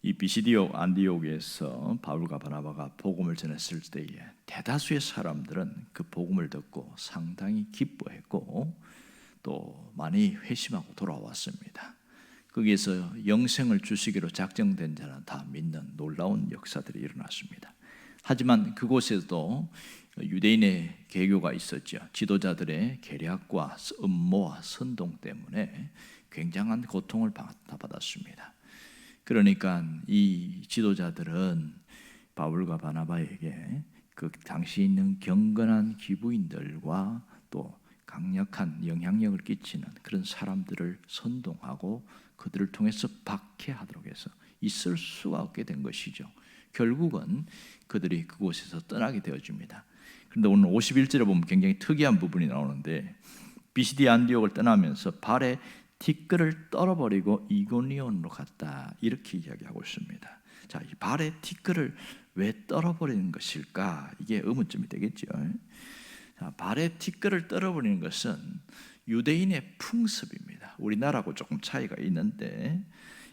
이 비시디오 안디옥에서 바울과 바나바가 복음을 전했을 때에 대다수의 사람들은 그 복음을 듣고 상당히 기뻐했고 또 많이 회심하고 돌아왔습니다. 거기에서 영생을 주시기로 작정된 자는 다 믿는 놀라운 역사들이 일어났습니다. 하지만 그곳에도 유대인의 개교가 있었죠. 지도자들의 계략과 음모와 선동 때문에 굉장한 고통을 받았습니다. 그러니까 이 지도자들은 바울과 바나바에게 그 당시 있는 경건한 기부인들과 또 강력한 영향력을 끼치는 그런 사람들을 선동하고 그들을 통해서 박해하도록 해서 있을 수가 없게 된 것이죠. 결국은 그들이 그곳에서 떠나게 되어집니다. 그런데 오늘 51절에 보면 굉장히 특이한 부분이 나오는데 비시디 안디옥을 떠나면서 발에 티끌을 떨어버리고 이고니온으로 갔다 이렇게 이야기하고 있습니다. 자, 이 발에 티끌을 왜 떨어버리는 것일까? 이게 의문점이 되겠죠. 자, 발에 티끌을 떨어버리는 것은 유대인의 풍습입니다. 우리나라하고 조금 차이가 있는데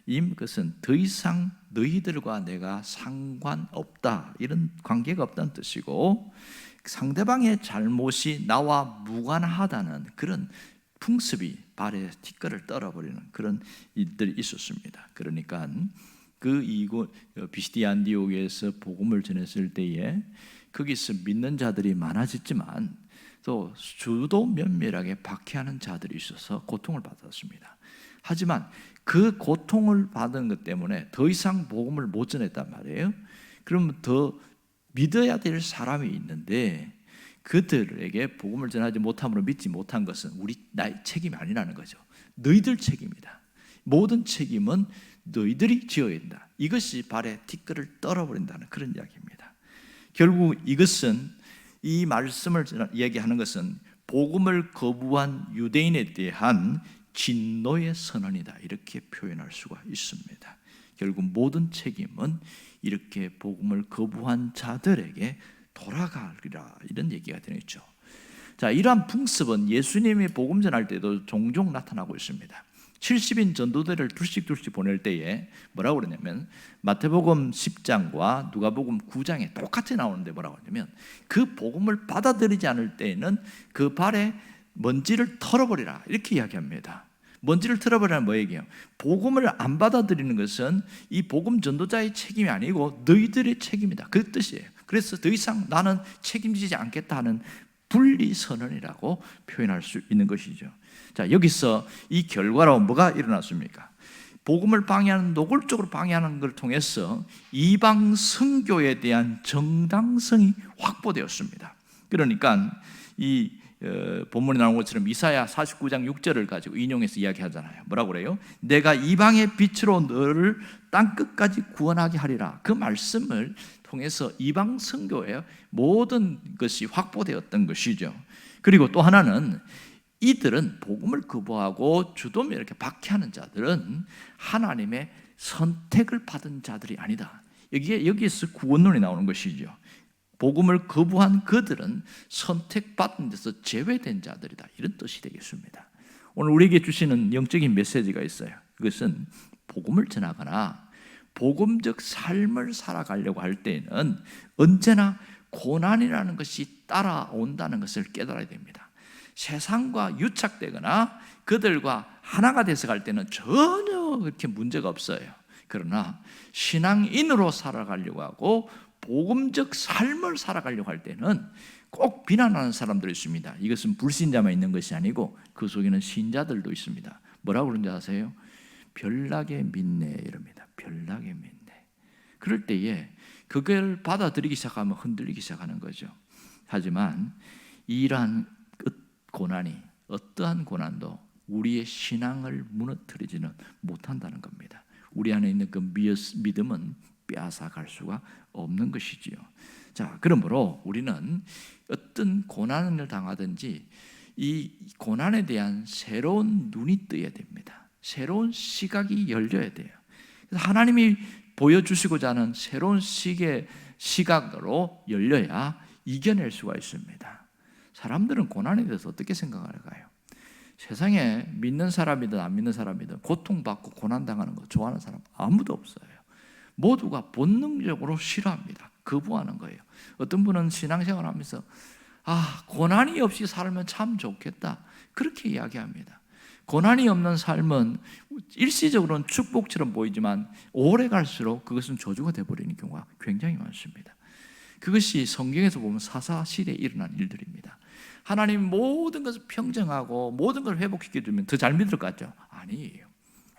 이것은 더 이상 너희들과 내가 상관없다 이런 관계가 없다는 뜻이고 상대방의 잘못이 나와 무관하다는 그런 풍습이 발에 티끌을 떨어버리는 그런 일들이 있었습니다. 그러니까 비시디 안디옥에서 복음을 전했을 때에 거기서 믿는 자들이 많아졌지만 또 주도 면밀하게 박해하는 자들이 있어서 고통을 받았습니다. 하지만 그 고통을 받은 것 때문에 더 이상 복음을 못 전했단 말이에요. 그러면 더 믿어야 될 사람이 있는데 그들에게 복음을 전하지 못함으로 믿지 못한 것은 나의 책임이 아니라는 거죠. 너희들 책임이다. 모든 책임은 너희들이 지어야 된다. 이것이 발에 티끌을 떨어버린다는 그런 이야기입니다. 결국 이것은 이 말씀을 얘기하는 것은 복음을 거부한 유대인에 대한 진노의 선언이다 이렇게 표현할 수가 있습니다. 결국 모든 책임은 이렇게 복음을 거부한 자들에게 돌아가리라 이런 얘기가 되겠죠. 자, 이러한 풍습은 예수님이 복음 전할 때도 종종 나타나고 있습니다. 70인 전도대를 둘씩 보낼 때에 뭐라고 그러냐면 마태복음 10장과 누가복음 9장에 똑같이 나오는데 뭐라고 하냐면 그 복음을 받아들이지 않을 때에는 그 발에 먼지를 털어버리라 이렇게 이야기합니다. 먼지를 털어버리라는 뭐 얘기예요? 복음을 안 받아들이는 것은 이 복음 전도자의 책임이 아니고 너희들의 책임이다 그 뜻이에요. 그래서 더 이상 나는 책임지지 않겠다 하는 분리선언이라고 표현할 수 있는 것이죠. 자, 여기서 이 결과로 뭐가 일어났습니까? 복음을 방해하는 노골적으로 방해하는 걸 통해서 이방 선교에 대한 정당성이 확보되었습니다. 그러니까 이 본문에 나온 것처럼 이사야 49장 6절을 가지고 인용해서 이야기하잖아요. 뭐라고 그래요? 내가 이방의 빛으로 너를 땅끝까지 구원하게 하리라. 그 말씀을 통해서 이방 선교의 모든 것이 확보되었던 것이죠. 그리고 또 하나는 이들은 복음을 거부하고 주도면 이렇게 박해하는 자들은 하나님의 선택을 받은 자들이 아니다. 여기에서 구원론이 나오는 것이죠. 복음을 거부한 그들은 선택받은 데서 제외된 자들이다 이런 뜻이 되겠습니다. 오늘 우리에게 주시는 영적인 메시지가 있어요. 그것은 복음을 전하거나 복음적 삶을 살아가려고 할 때에는 언제나 고난이라는 것이 따라온다는 것을 깨달아야 됩니다. 세상과 유착되거나 그들과 하나가 돼서 갈 때는 전혀 그렇게 문제가 없어요. 그러나 신앙인으로 살아가려고 하고 복음적 삶을 살아가려고 할 때는 꼭 비난하는 사람들이 있습니다. 이것은 불신자만 있는 것이 아니고 그 속에는 신자들도 있습니다. 뭐라고 그런지 아세요? 별나게 믿네 이럽니다. 별나게 믿네. 그럴 때에 그걸 받아들이기 시작하면 흔들리기 시작하는 거죠. 하지만 이러한 고난이 어떠한 고난도 우리의 신앙을 무너뜨리지는 못한다는 겁니다. 우리 안에 있는 그 믿음은 빼앗아갈 수가 없는 것이지요. 자, 그러므로 우리는 어떤 고난을 당하든지 이 고난에 대한 새로운 눈이 뜨여야 됩니다. 새로운 시각이 열려야 돼요. 그래서 하나님이 보여주시고자 하는 새로운 시각으로 열려야 이겨낼 수가 있습니다. 사람들은 고난에 대해서 어떻게 생각할까요? 세상에 믿는 사람이든 안 믿는 사람이든 고통받고 고난당하는 거 좋아하는 사람 아무도 없어요. 모두가 본능적으로 싫어합니다. 거부하는 거예요. 어떤 분은 신앙생활하면서 고난이 없이 살면 참 좋겠다, 그렇게 이야기합니다. 고난이 없는 삶은 일시적으로는 축복처럼 보이지만 오래 갈수록 그것은 저주가 되어버리는 경우가 굉장히 많습니다. 그것이 성경에서 보면 사사시대에 일어난 일들입니다. 하나님 모든 것을 평정하고 모든 걸 회복시켜주면 더 잘 믿을 것 같죠? 아니에요.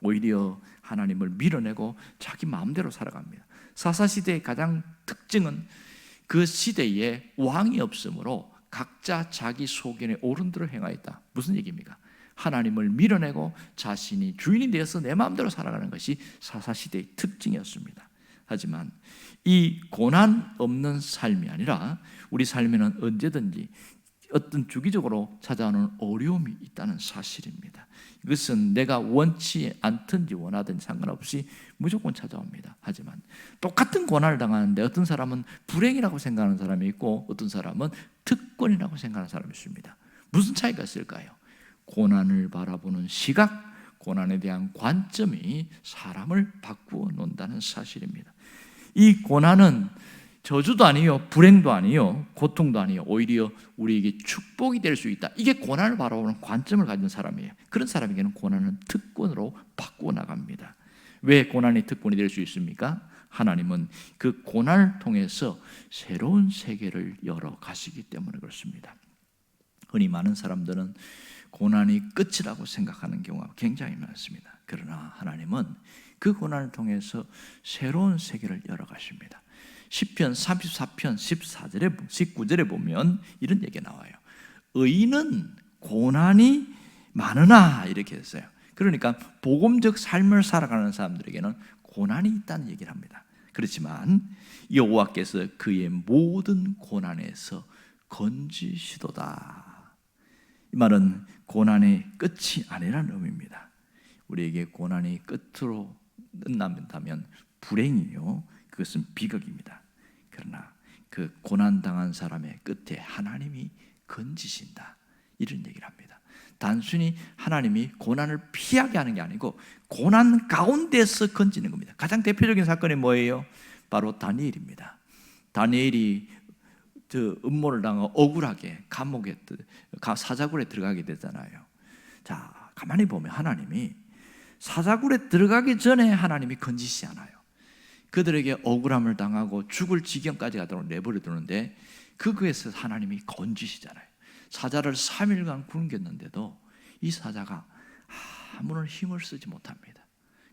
오히려 하나님을 밀어내고 자기 마음대로 살아갑니다. 사사시대의 가장 특징은 그 시대에 왕이 없으므로 각자 자기 소견에 옳은 대로 행하였다. 무슨 얘기입니까? 하나님을 밀어내고 자신이 주인이 되어서 내 마음대로 살아가는 것이 사사시대의 특징이었습니다. 하지만 이 고난 없는 삶이 아니라 우리 삶에는 언제든지 어떤 주기적으로 찾아오는 어려움이 있다는 사실입니다. 이것은 내가 원치 않든지 원하든지 상관없이 무조건 찾아옵니다. 하지만 똑같은 고난을 당하는데 어떤 사람은 불행이라고 생각하는 사람이 있고 어떤 사람은 특권이라고 생각하는 사람이 있습니다. 무슨 차이가 있을까요? 고난을 바라보는 시각, 고난에 대한 관점이 사람을 바꾸어 놓는다는 사실입니다. 이 고난은 저주도 아니요, 불행도 아니요, 고통도 아니요, 오히려 우리에게 축복이 될 수 있다. 이게 고난을 바라보는 관점을 가진 사람이에요. 그런 사람에게는 고난은 특권으로 바꾸어 나갑니다. 왜 고난이 특권이 될 수 있습니까? 하나님은 그 고난을 통해서 새로운 세계를 열어 가시기 때문에 그렇습니다. 흔히 많은 사람들은 고난이 끝이라고 생각하는 경우가 굉장히 많습니다. 그러나 하나님은 그 고난을 통해서 새로운 세계를 열어 가십니다. 시편 34편 19절에 보면 이런 얘기가 나와요. 의인은 고난이 많으나, 이렇게 했어요. 그러니까 복음적 삶을 살아가는 사람들에게는 고난이 있다는 얘기를 합니다. 그렇지만 여호와께서 그의 모든 고난에서 건지시도다. 이 말은 고난의 끝이 아니라는 의미입니다. 우리에게 고난이 끝으로 끝난다면 불행이요, 그것은 비극입니다. 그러나 그 고난당한 사람의 끝에 하나님이 건지신다, 이런 얘기를 합니다. 단순히 하나님이 고난을 피하게 하는 게 아니고 고난 가운데서 건지는 겁니다. 가장 대표적인 사건이 뭐예요? 바로 다니엘입니다. 다니엘이 음모를 당하고 억울하게 감옥에 사자굴에 들어가게 되잖아요. 자, 가만히 보면 하나님이 사자굴에 들어가기 전에 하나님이 건지시지 않아요. 그들에게 억울함을 당하고 죽을 지경까지 가도록 내버려 두는데 그거에서 하나님이 건지시잖아요. 사자를 3일간 굶겼는데도 이 사자가 아무런 힘을 쓰지 못합니다.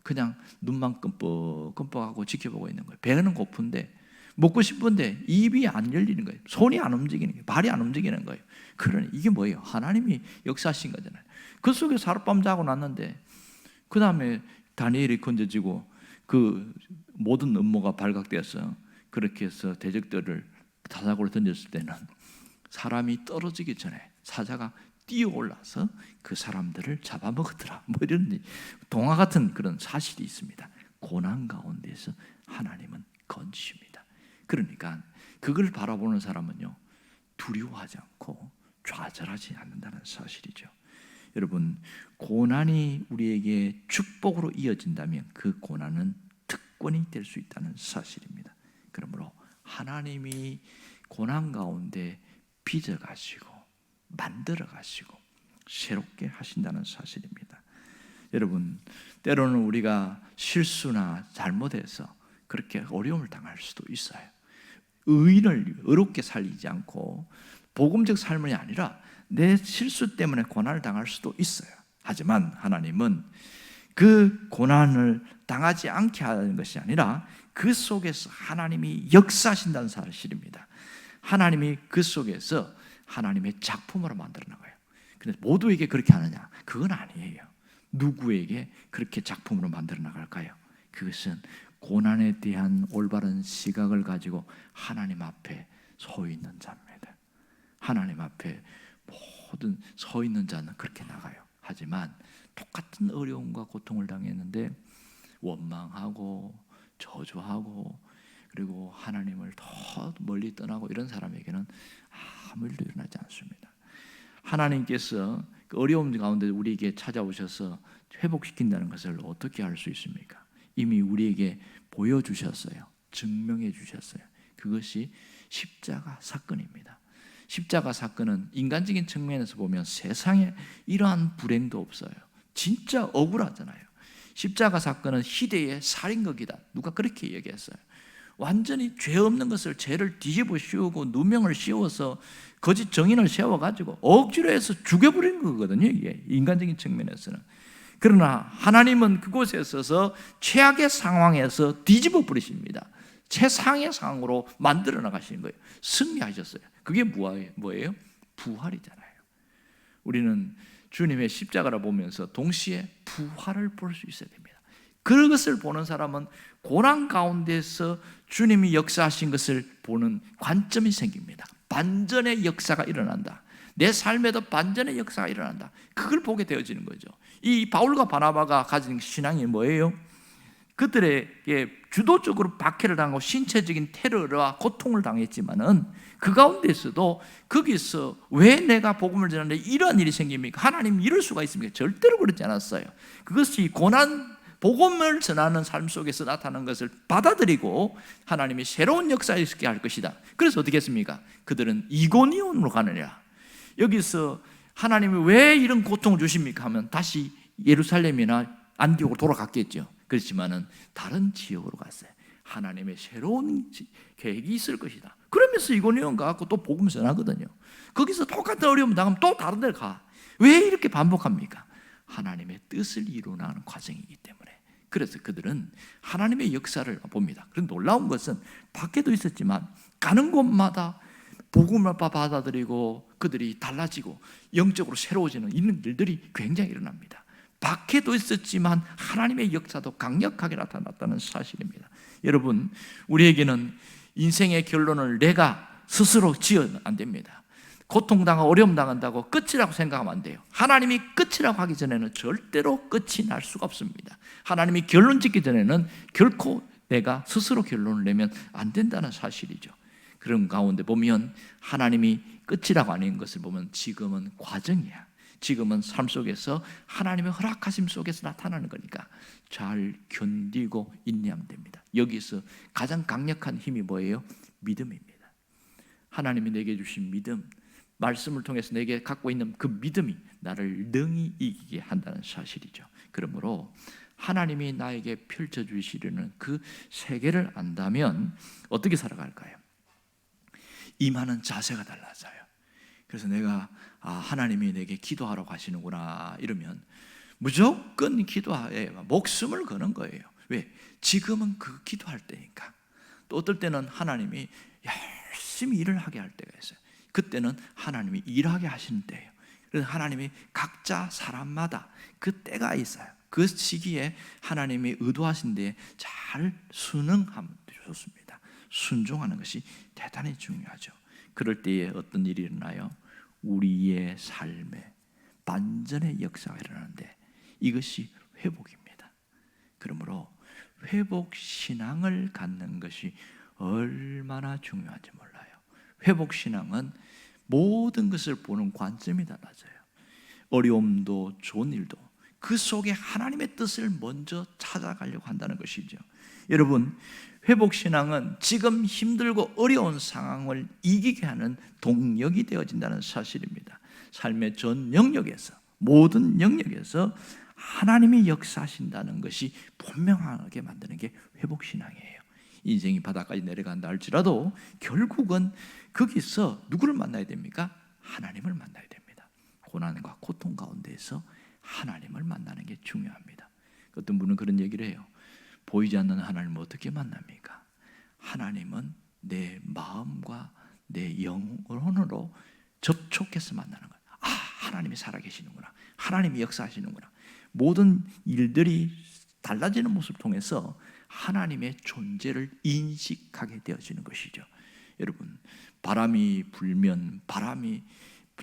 그냥 눈만 끔뻑끔뻑하고 지켜보고 있는 거예요. 배는 고픈데 먹고 싶은데 입이 안 열리는 거예요. 손이 안 움직이는 거예요. 발이 안 움직이는 거예요. 그러니 이게 뭐예요? 하나님이 역사하신 거잖아요. 그 속에서 하룻밤 자고 났는데 그 다음에 다니엘이 건져지고 그 모든 음모가 발각되어서 그렇게 해서 대적들을 사자굴에 던졌을 때는 사람이 떨어지기 전에 사자가 뛰어올라서 그 사람들을 잡아먹었더라, 뭐 이런 동화 같은 그런 사실이 있습니다. 고난 가운데서 하나님은 건지십니다. 그러니까 그걸 바라보는 사람은요, 두려워하지 않고 좌절하지 않는다는 사실이죠. 여러분, 고난이 우리에게 축복으로 이어진다면 그 고난은 특권이 될 수 있다는 사실입니다. 그러므로 하나님이 고난 가운데 빚어가시고 만들어가시고 새롭게 하신다는 사실입니다. 여러분, 때로는 우리가 실수나 잘못해서 그렇게 어려움을 당할 수도 있어요. 의인을 의롭게 살리지 않고 복음적 삶이 아니라 내 실수 때문에 고난을 당할 수도 있어요. 하지만 하나님은 그 고난을 당하지 않게 하는 것이 아니라 그 속에서 하나님이 역사하신다는 사실입니다. 하나님이 그 속에서 하나님의 작품으로 만들어 나가요. 근데 모두에게 그렇게 하느냐? 그건 아니에요. 누구에게 그렇게 작품으로 만들어 나갈까요? 그것은 고난에 대한 올바른 시각을 가지고 하나님 앞에 서 있는 자입니다. 하나님 앞에 모든 서 있는 자는 그렇게 나가요. 하지만 똑같은 어려움과 고통을 당했는데 원망하고 저주하고 그리고 하나님을 더 멀리 떠나고 이런 사람에게는 아무 일도 일어나지 않습니다. 하나님께서 그 어려움 가운데 우리에게 찾아오셔서 회복시킨다는 것을 어떻게 알 수 있습니까? 이미 우리에게 보여주셨어요. 증명해 주셨어요. 그것이 십자가 사건입니다. 십자가 사건은 인간적인 측면에서 보면 세상에 이러한 불행도 없어요. 진짜 억울하잖아요. 십자가 사건은 희대의 살인극이다. 누가 그렇게 얘기했어요. 완전히 죄 없는 것을 죄를 뒤집어 씌우고 누명을 씌워서 거짓 정인을 세워가지고 억지로 해서 죽여버린 거거든요. 이게 인간적인 측면에서는. 그러나 하나님은 그곳에 있어서 최악의 상황에서 뒤집어 버리십니다. 최상의 상황으로 만들어 나가시는 거예요. 승리하셨어요. 그게 뭐예요? 부활이잖아요. 우리는 주님의 십자가를 보면서 동시에 부활을 볼 수 있어야 됩니다. 그것을 보는 사람은 고난 가운데서 주님이 역사하신 것을 보는 관점이 생깁니다. 반전의 역사가 일어난다. 내 삶에도 반전의 역사가 일어난다. 그걸 보게 되어지는 거죠. 이 바울과 바나바가 가진 신앙이 뭐예요? 그들에게 주도적으로 박해를 당하고 신체적인 테러와 고통을 당했지만은 그 가운데서도 거기서 왜 내가 복음을 전하는데 이런 일이 생깁니까? 하나님 이럴 수가 있습니까? 절대로 그렇지 않았어요. 그것이 고난, 복음을 전하는 삶 속에서 나타나는 것을 받아들이고 하나님이 새로운 역사를 있게 할 것이다. 그래서 어떻게 했습니까? 그들은 이고니온으로 가느냐. 여기서 하나님이 왜 이런 고통을 주십니까? 하면 다시 예루살렘이나 안디옥으로 돌아갔겠죠. 그렇지만은 다른 지역으로 갔어요. 하나님의 새로운 계획이 있을 것이다. 그러면서 이고니온 가고 또 복음 전하거든요. 거기서 똑같은 어려움 당하면 또 다른 데를 가. 왜 이렇게 반복합니까? 하나님의 뜻을 이루어나가는 과정이기 때문에. 그래서 그들은 하나님의 역사를 봅니다. 그런데 놀라운 것은 밖에도 있었지만 가는 곳마다 복음을 받아들이고 그들이 달라지고 영적으로 새로워지는 이런 일들이 굉장히 일어납니다. 밖에도 있었지만 하나님의 역사도 강력하게 나타났다는 사실입니다. 여러분, 우리에게는 인생의 결론을 내가 스스로 지어는 안 됩니다. 고통당하고 어려움 당한다고 끝이라고 생각하면 안 돼요. 하나님이 끝이라고 하기 전에는 절대로 끝이 날 수가 없습니다. 하나님이 결론 짓기 전에는 결코 내가 스스로 결론을 내면 안 된다는 사실이죠. 그런 가운데 보면 하나님이 끝이라고 하는 것을 보면 지금은 과정이야. 지금은 삶 속에서 하나님의 허락하심 속에서 나타나는 거니까 잘 견디고 인내하면 됩니다. 여기서 가장 강력한 힘이 뭐예요? 믿음입니다. 하나님이 내게 주신 믿음, 말씀을 통해서 내게 갖고 있는 그 믿음이 나를 능히 이기게 한다는 사실이죠. 그러므로 하나님이 나에게 펼쳐주시려는 그 세계를 안다면 어떻게 살아갈까요? 임하는 자세가 달라져요. 그래서 내가 하나님이 내게 기도하라고 하시는구나 이러면 무조건 기도에 목숨을 거는 거예요. 왜? 지금은 그 기도할 때니까. 또 어떨 때는 하나님이 열심히 일을 하게 할 때가 있어요. 그때는 하나님이 일하게 하시는 때예요. 그래서 하나님이 각자 사람마다 그 때가 있어요. 그 시기에 하나님이 의도하신 데에 잘 순응하면 좋습니다. 순종하는 것이 대단히 중요하죠. 그럴 때에 어떤 일이 일어나요? 우리의 삶에 반전의 역사가 일어나는데 이것이 회복입니다. 그러므로 회복신앙을 갖는 것이 얼마나 중요한지 몰라요. 회복신앙은 모든 것을 보는 관점이 달라져요. 어려움도 좋은 일도 그 속에 하나님의 뜻을 먼저 찾아가려고 한다는 것이죠. 여러분, 회복신앙은 지금 힘들고 어려운 상황을 이기게 하는 동력이 되어진다는 사실입니다. 삶의 전 영역에서, 모든 영역에서 하나님이 역사하신다는 것이 분명하게 만드는 게 회복신앙이에요. 인생이 바닥까지 내려간다 할지라도 결국은 거기서 누구를 만나야 됩니까? 하나님을 만나야 됩니다. 고난과 고통 가운데에서 하나님을 만나는 게 중요합니다. 어떤 분은 그런 얘기를 해요. 보이지 않는 하나님을 어떻게 만납니까? 하나님은 내 마음과 내 영혼으로 접촉해서 만나는 거예요. 하나님이 살아계시는구나. 하나님이 역사하시는구나. 모든 일들이 달라지는 모습을 통해서 하나님의 존재를 인식하게 되어지는 것이죠. 여러분, 바람이 불면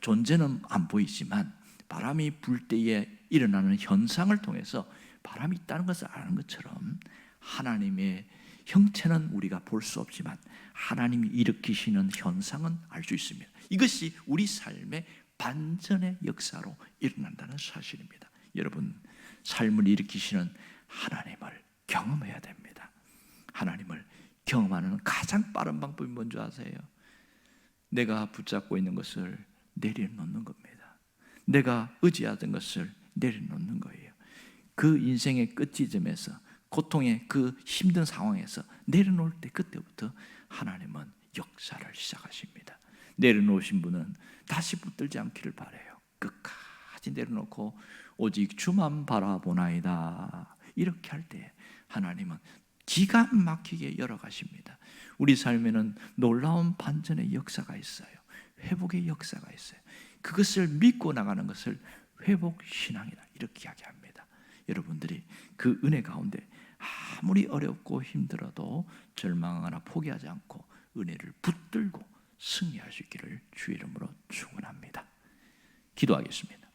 존재는 안 보이지만 바람이 불 때에 일어나는 현상을 통해서 바람이 있다는 것을 아는 것처럼 하나님의 형체는 우리가 볼 수 없지만 하나님이 일으키시는 현상은 알 수 있습니다. 이것이 우리 삶의 반전의 역사로 일어난다는 사실입니다. 여러분, 삶을 일으키시는 하나님을 경험해야 됩니다. 하나님을 경험하는 가장 빠른 방법이 뭔지 아세요? 내가 붙잡고 있는 것을 내려놓는 겁니다. 내가 의지하던 것을 내려놓는 거예요. 그 인생의 끝지점에서, 고통의 그 힘든 상황에서 내려놓을 때, 그때부터 하나님은 역사를 시작하십니다. 내려놓으신 분은 다시 붙들지 않기를 바라요. 끝까지 내려놓고 오직 주만 바라보나이다, 이렇게 할 때 하나님은 기가 막히게 열어가십니다. 우리 삶에는 놀라운 반전의 역사가 있어요. 회복의 역사가 있어요. 그것을 믿고 나가는 것을 회복신앙이다, 이렇게 이야기합니다. 여러분들이 그 은혜 가운데 아무리 어렵고 힘들어도 절망하거나 포기하지 않고 은혜를 붙들고 승리할 수 있기를 주의 이름으로 축원합니다. 기도하겠습니다.